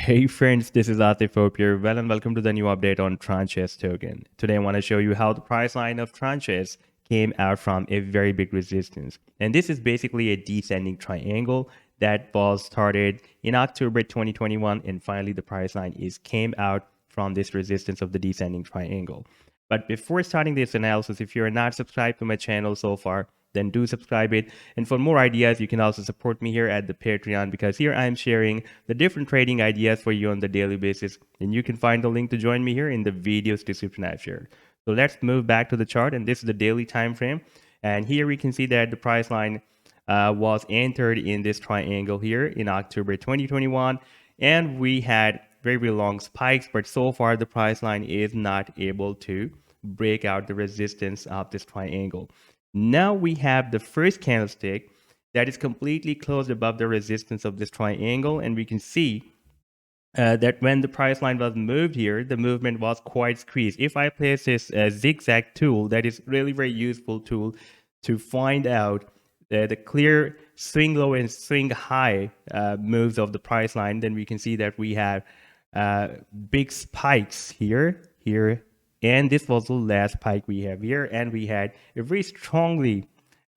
Hey friends, this is Atif Hope here. Well, and welcome to the new update on Tranchess token. Today I want to show you how the price line of Tranchess came out from a very big resistance. And this is basically a descending triangle that was started in October 2021, and finally the price line came out from this resistance of the descending triangle. But before starting this analysis, if you're not subscribed to my channel so far, then do subscribe it. And for more ideas, you can also support me here at the Patreon, because here I'm sharing the different trading ideas for you on the daily basis. And you can find the link to join me here in the video's description I've shared. So let's move back to the chart, and this is the daily time frame. And here we can see that the price line was entered in this triangle here in October 2021, and we had very long spikes, but so far the price line is not able to break out the resistance of this triangle. Now we have the first candlestick that is completely closed above the resistance of this triangle, and we can see that when the price line was moved here, the movement was quite squeezed. If I place this zigzag tool, that is really very useful tool to find out the clear swing low and swing high moves of the price line, then we can see that we have big spikes here, and this was the last spike we have here, and we had a very strongly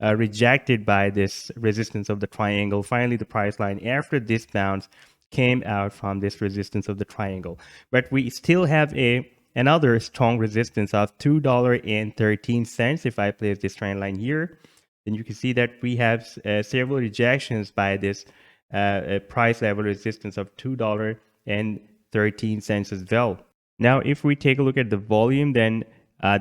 rejected by this resistance of the triangle. Finally, the price line after this bounce came out from this resistance of the triangle, but we still have another strong resistance of $2.13. If I place this trend line here, then you can see that we have several rejections by this price level resistance of $2.13 as well. Now, if we take a look at the volume, then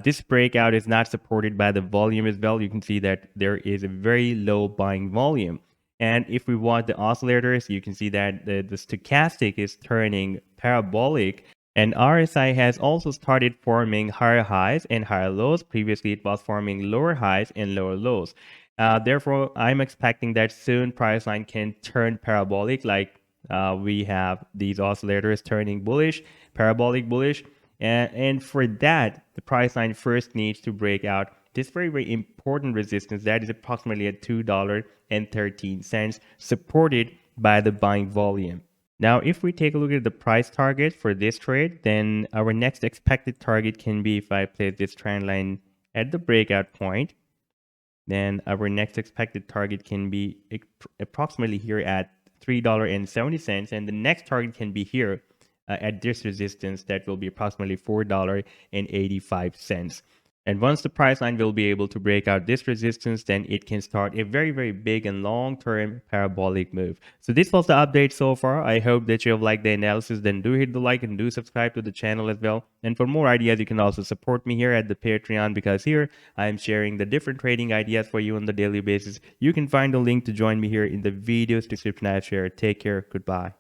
this breakout is not supported by the volume as well. You can see that there is a very low buying volume. And if we want the oscillators, you can see that the stochastic is turning parabolic, and RSI has also started forming higher highs and higher lows. Previously, it was forming lower highs and lower lows. Therefore, I'm expecting that soon price line can turn parabolic, like we have these oscillators turning bullish, parabolic bullish. And for that, the price line first needs to break out this very, very important resistance that is approximately at $2.13, supported by the buying volume. Now, if we take a look at the price target for this trade, then our next expected target can be, if I place this trend line at the breakout point, then our next expected target can be approximately here at $3.70, and the next target can be here at this resistance that will be approximately $4.85. And once the price line will be able to break out this resistance, then it can start a very, very big and long-term parabolic move. So this was the update so far. I hope that you have liked the analysis. Then do hit the like and do subscribe to the channel as well. And for more ideas, you can also support me here at the Patreon, because here I am sharing the different trading ideas for you on the daily basis. You can find the link to join me here in the video's description I have shared. Take care. Goodbye.